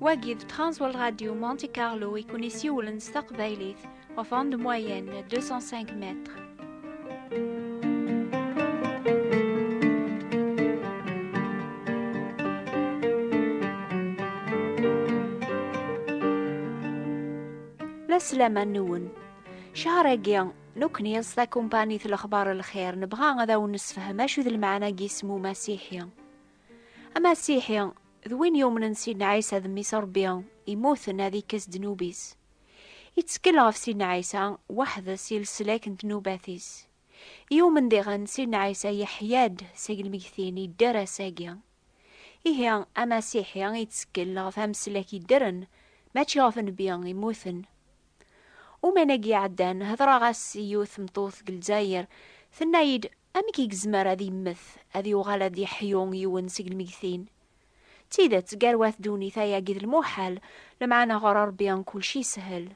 Wagid Transworld Radio Monte Carlo et Connexion Staqbaylit, enfant de moyenne 205 mètres. السلامة نون شهر نكني يصدا كومباني الأخبار الخير نبغى غدا ونسفهم أشو ذا المعنى جسمو مسيحيا مسيحيا ذوين يوم نسيدنا عيسى ذميس ربيا يموثن هذيك ذنوبيس يتسكل في سيدنا عيسى وحدة سيل سلاكن ذنوباتيس يوم ديغن سيدنا عيسى يحياد ساقل ميثين يدرى ساقيا إيه مسيحيا يتسكل فهم سلاك يدرن ما تشافن بيان يموثن ومناقي عدان هذرا غاس يوث مطوث قلزاير ثنايد أمكي قزمر هذي مث هذي وغالا دي حيون يون سيقل ميثين تيدت قارواث دوني ثايا قيد الموحل لمعنا غرار بيان كل شي سهل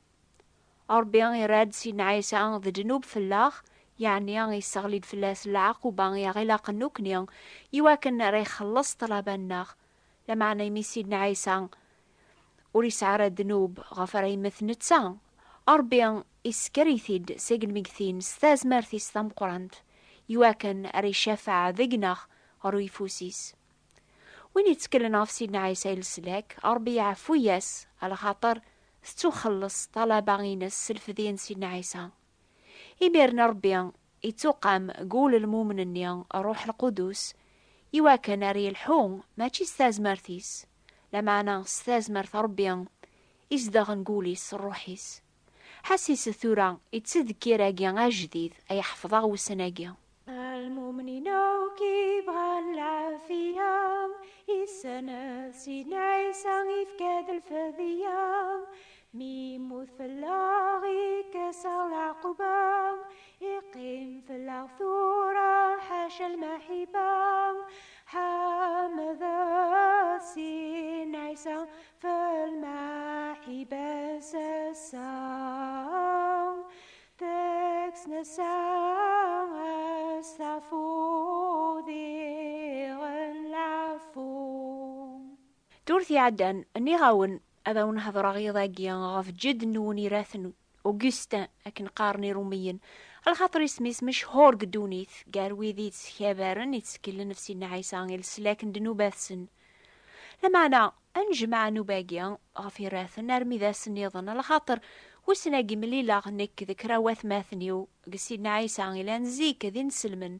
أربيان يراد سيدنا عيسى ذا جنوب فلاخ يعني يستغليد فلاس العقوبة يغلاق النوكنيان يواكن راه يخلص طلباناخ لمعنا يمي سيدنا عيسى وريس عرى الذنوب غفر يمث نتسان أربيان إسكريثيد سيقل ميكثين ستاز مارثي ستام قرانت يواكن أري شافع ذقناخ أرو يفوسيس وين يتكلنا في سيدنا عيسى السلاك أربي يعفو ياس على خاطر ستخلص طلباغينس سلفذين سيدنا عيسى إميرنا ربيان يتوقم قول المؤمنين الروح القدس يواكن أري الحون ماشي ستاز مارثيس لمعنا ستاز مارث ربيان إزدغ نقوليس الروحيس حسيس الثورة يتذكر أجيان جديد أي حفظه وسناجيا المؤمنين كيبغى العافية يسنى سيدنا عيسى يفكاد الفذية ميموت في اللاغي كسر العقبة يقيم في الثورة حاشا المحبة حمذا سيدنا عيسى في المحبة سسام تكس نسام استعفو ذي العفو دورثي عدن أني غاون أذا ونهضر غيضا جيان غاف جد نوني راثن أوغستا أكن قارني روميا الخاطر اسميس مشهور قدونيث قال ويذيت خبارن يتسكل نفسي عيسى السلاكن دنوباثسن لمعنى أنجمع نوباقيا غفي راثن نرمي ذا سنيضن الخاطر وسناقي ملي لاغنك ذكرى واثماثنيو قسيدنا عيسى إلى نزيك ذي نسلمن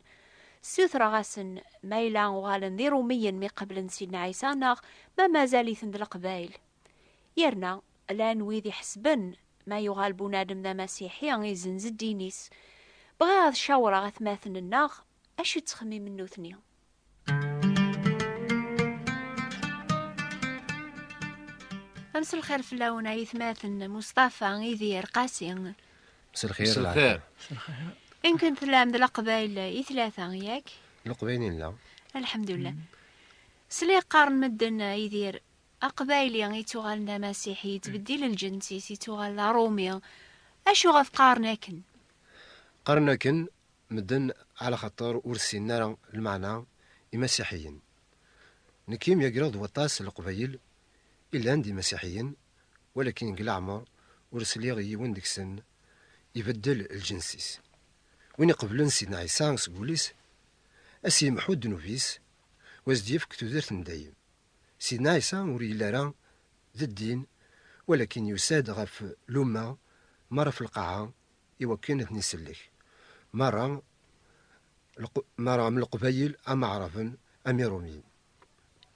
سوثرا غاسن مايلا وغالن ذي روميا مي قبل سيدنا عيسى ناغ ما زال يثند القبايل يرنا الآن ويذي حسبن ما يغال بنادم ذا مسيحيا يزنز الدينيس بغا شاورا غثماثن الناغ أشو تخمي منو ثنيا أمس الخير في اللون يثماثن مصطفى يذير قاسي مس الخير إن كنت لام ذا القبايل يثلاثة ياك القبايلين لا الحمد لله سلي قارن مدن يذير أقبايلي يتوغالنا مسيحي تبديل الجنسي يتوغالنا روميا أشو غف قارناكن مدن على خطر ورسينا المعنى المسيحيين نكيم يقرض وطاس القبايل إلا عندي مسيحيين ولكن قل عمر ورسلي وندك سن يبدل الجنسيس وين يقبلن سيدنا عيسى سقوليس أسي محود نوفيس وازديف كتودرت ندايم سيدنا عيسى وري لارا ذا الدين ولكن يساد غف لوما مرة في القاعة يوكنت نسلك مرة من القبايل أم عرفن أم روميين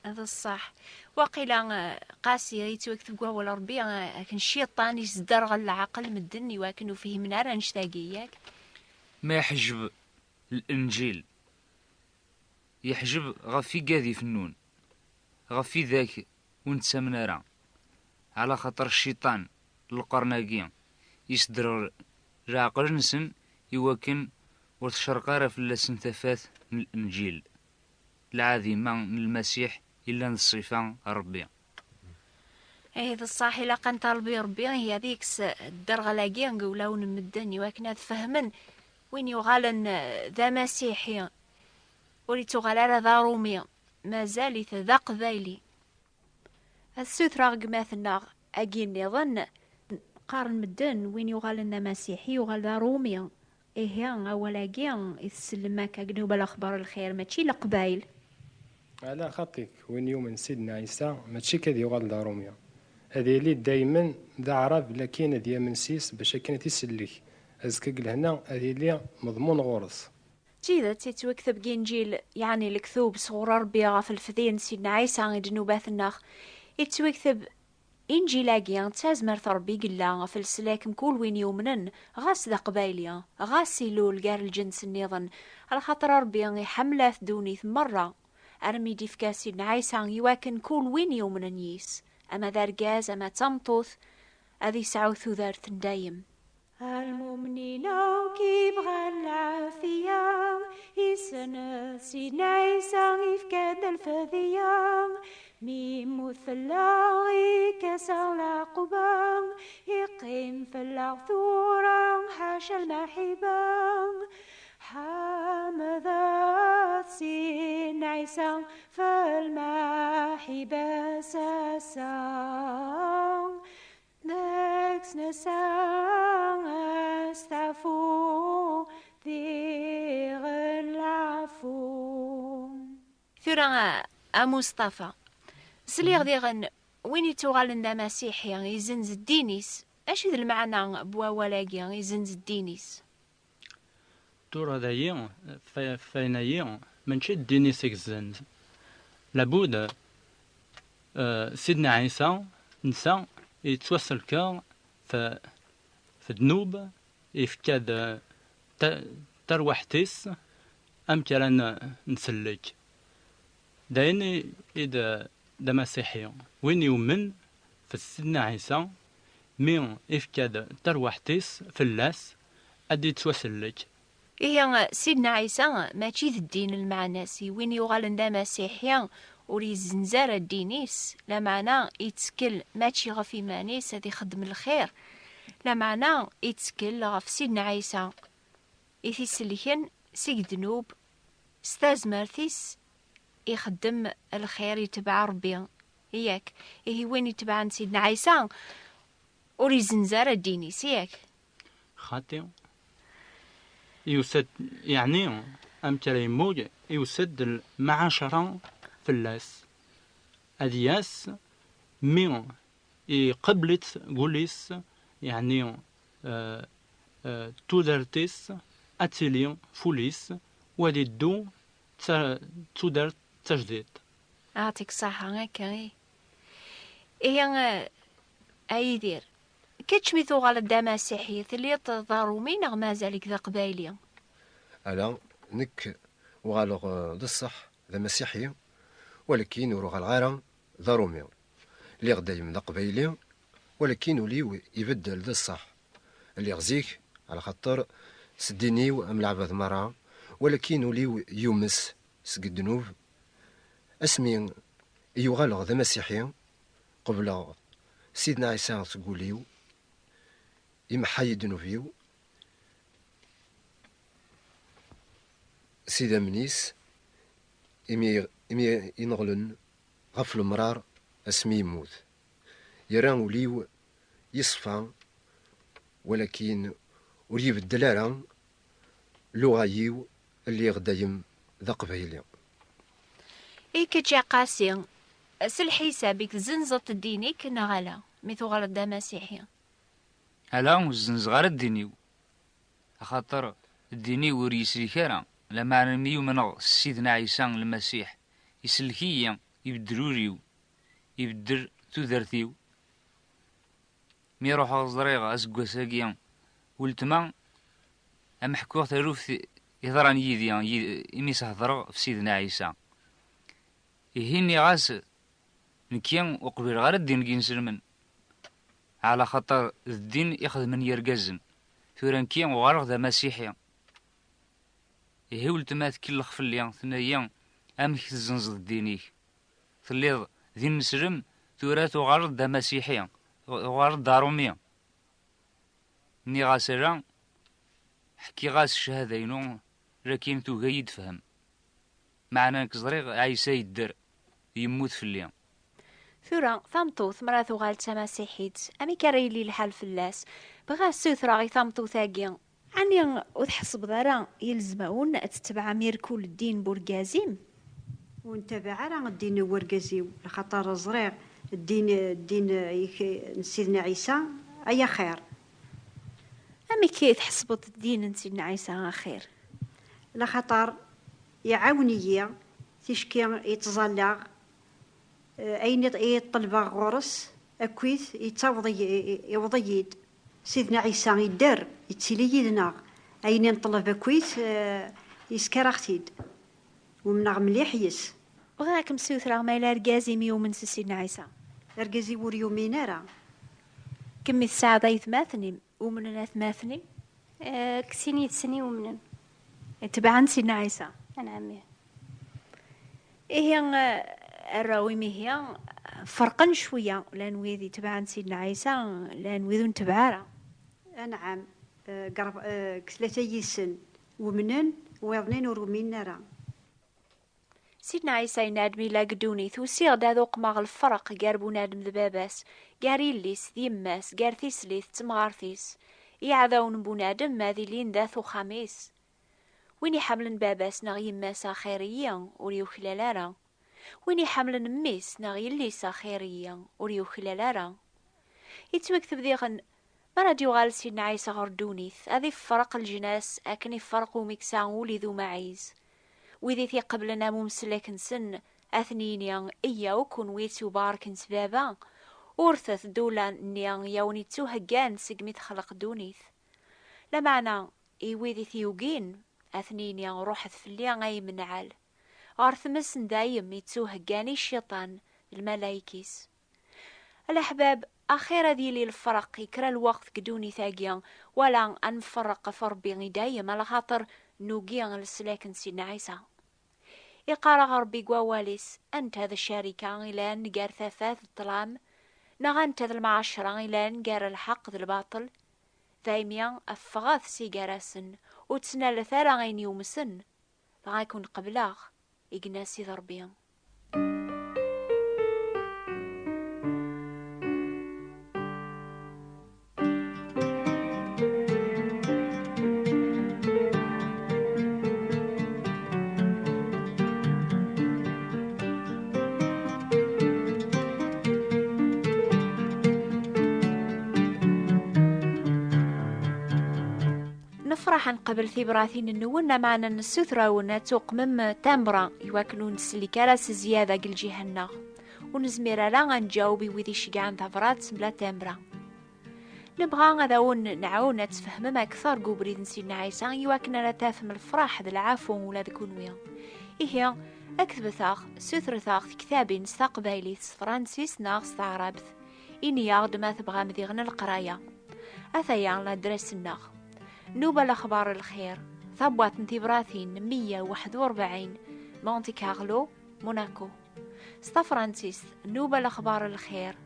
هذا الصح وقيلا قاسي يتوكتب قوة الربيع لكن الشيطان يزدرغ العقل مدني وكانوا فيه منارة نشتاقياك ما يحجب الإنجيل يحجب غفي قاذي فنون غفي ذاك ونتسا منارة على خطر الشيطان القرناقيا يصدر العقل نسن يوكن وتشرقار في اللسن ثفاث من الإنجيل العظيمة من المسيح إلا الصفة ربي هذا الصح إلا كان طالبي ربي هي هذيك الدرغة لاقيا نقولوا نمدني ولكن فهمن وين يغالن ذا مسيحي وليتو غالا ذا رومي مازال ذا قبايلي السوثرة قماثنا أجي النظن قارن مدن وين يغال لنا مسيحي يغال دا رومي إيه أولا جيان يتسلم كجنوب الأخبار الخير ماشي لقبايل. على خطيك وين يوم سيدنا عيسى ماشي كذي يغال دا روميا، هذه اللي دايما دا عرب لكن هذه من سيس باش كانت يسلك أزكى لهنا هذه اللي مضمون غورس. جيدة تتوكتب إنجيل يعني الكتوب صغر ربي في الفذين سيدنا عيسى جنوبات الناخ يتوكتب إنجيلاقيا تازمر ربي قلا في السلاك مكول وين يومنن غاس ذا قبايليا غاس يلول قار الجنس النظن على خاطر ربي يحمله دوني مرة أرمي ديفكا سيدنا عيسى يواكن كول وين يومنن ييس أما ذارقاز أما تمطوث أذي سعوث ذار تندايم. المؤمنين كيبغى العافية يسنى سيدنا عيسى يفكاد الفذية ميم مثلا يكسر العقبة يقيم في العثورة حاشا المحبة حمذا سيدنا عيسى فالمحبة ساسا نكس نسان استعفو ذيغ العفو. ثورة مصطفى سليغ ذيغن وين يتوغال لنا مسيحي يزنز الدينيس اش ذا المعنى بوا ولاقي يزنز الدينيس؟ تورا ذايا فينايا منشي الدينيس يزنز لابد سيدنا عيسى نسى يتوصل كا في ذنوب يفكاد تروحتيس أم كان نسلك دايني إذا دا مسيحي وين يؤمن في سيدنا عيسى مين يفكاد تروحتيس في اللاس أدي توسلك. إيه سيدنا عيسى ماشي الدين المعناسي وين يغال دا مسيحي وري زنزار الدينيس لا معنى يتسكل ماشي غفي مانيس هذي خدم الخير لا معنى يتسكل غف سيدنا عيسى إثي سليكن سيك ذنوب ستازمرتيس يخدم الخير يتبع ربي ياك إيه وين يتبع سيدنا عيسى وري زنزار الدينيس ياك خاطئ يوسد يعني أم تريموج يوسد المعاشرة في اللاس أدياس مين قبلت قوليس يعني تودرتيس أتيليون فوليس ودي دو تودر تجديد. أعطيك صحة هكا إيه أيدير كتشمي ثوغال الدا مسيحية اللي تضارومي نغ مازالك ذا قبايلية ألا نك وغالغ ذا الصح ذا مسيحية ولكن وروغ الغارة ذا روميو اللي غدايم ذا قبايلي ولكن وليو يبدل ذا الصح اللي غزيك على خاطر سدينيو أم العباد مرة ولكن وليو يومس سق الذنوب اسمي يغالغ ذا مسيحية قبل سيدنا عيسى تقوليو يمحي الذنوبيو سيدا منيس إمي ينغلن غفل مرار اسمي يموت يران وليو يصفى ولكن وليو الدلالة لغايو اللي غدايم ذا قبايلي إيه كتجا قاسي سلحسابك زنزة الدينيك نغالا ميثو غالط دا مسيحية هلا وزنز غير الدينيو خاطر الديني وريسلي كارا لما نميو من سيدنا عيسى المسيح يسلكيا يبدلوريو يبدر تودرتيو مي روح الزريغة أسقوا ساقيا ولتما أم حكوة تروف يضران يديا إمي سهضر في سيدنا عيسى يهيني غاس نكيان وقبل غير الدين كينسلمن على خاطر الدين ياخذ من يرقزن ثوران كيان وغارغ ذا مسيحيا يهي ولتمات كل خفليا ثنيا أمك تزنزد الدينيك ثليض ذي نسلم ثورات وغارغ ذا مسيحيا وغارغ ذا روميا ني غاسرا حكي غاس الشهادينو لكن تو جيد فهم معنى كزريغ عيسى يدر يموت في الليل ثورا ثمطوث مرا ثغال تماسيحيت أمي كاريلي الحال فلاس بغا السوثرا غي ثمطو ثاقيا عني وتحسب ذرا يلزمون تتبع ميركول الدين بورغازيم ونتبع راه الدين ورقازيو لخاطر زريغ الدين سيدنا عيسى اي خير. أمي كي تحسبط الدين سيدنا عيسى خير لخاطر يعاوني تيشكي يتظلغ اين يطلب غورس اكويث يوضيد سيدنا عيسى يدار يتسيلي يدنا اين نطلب اكويث يسكرختيد ومنغ مليح يس بغاك مسوثرا ما إلا رقازي ميومن سيدنا عيسى رقازي وريومين راه كمي الساعة ضيث ماثني ومن ثماثني كسيني تسني ومنن تبعا سيدنا عيسى نعم. هي الراوي هي فرقا شوية لان ويذي تبعا سيدنا عيسى لان ويذو نتبعارا. نعم قرب 3 سن ومنن ويضنين ورومين راه سيدنا عيسى ينادمي لا قدوني ثوسيغ دا ذوق ماغ الفرق قاربو نادم ذباباس قاريليس ذيماس قارثيس ليث تمغارثيس يعذاون بونادم ماذي لين ذاثو خميس ويني حملن باباس نغي ماسا خيريا وريو خلالارا ويني حملن ميس نغي ليسا خيريا وريو خلالارا يتمكتب ذيغن مرا ديوغال سيدنا عيسى غردونيث هذي فرق الجناس أكني فرقو ميكسان ولي ذو معيز وذي ثي قبلنا ممسلك سن أثنينيان إيا وكون ويتو باركن سبابا ورثث دولا نيان يوني توهجان سقمي تخلق دونيث لمعنى وذي ثيوجين أثنينيان روحث في الليان أي منعال غارث مسن دايم يتوهجاني الشيطان الملايكيس. الأحباب أخيرا ذي لي الفرق يكرا الوقت قدوني ثاقيا ولا أنفرق فربي دايم على خاطر نوقيا للسلاكن سيدنا عيسى يقارا غربي قواليس أنت هذا الشركة إلى نقار ثاثاث الظلام نغا أنت ذا المعاشرة إلى نقار الحق ذا الباطل ذايميا أفغاث سيقاراسن وتسنى لثارا غين يومسن غايكون قبلاغ إقناسي ضربيا. نفرح نقبل في براثين النونا معنا السثرة وناتوق مم تامبرا يواكلون السليكاراس زيادة قل جيهنا ونزمير لا غنجاوبي ويدي شقعان ثفرات بلا تامبرا نبغى غذاون نعاون نتفهم أكثر قبريد نسينا عيسى يواكنا نتافهم الفرح ذا العفو ولا ذكونويا إيه أكتب ثاخ سثر ثاخ كتابي نستقبالي فرانسيس ناغ عربث إني ياغد ما تبغى مذيغن القراية أثيان لا درس الناغ نوبة الأخبار الخير ثبوت انتبراثين 141 مونتي كارلو موناكو ستا فرانسيس نوبة الأخبار الخير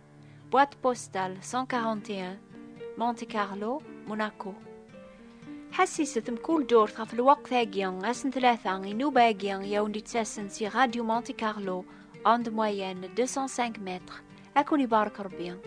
بوات بوستال 141 مونتي كارلو موناكو حسيست مكول دور في الوقت ثاقيان أسن 3 نوبة أقيان يوندي تساسن سي راديو مونتي كارلو عند موين 205 متر أكوني بارك ربيان.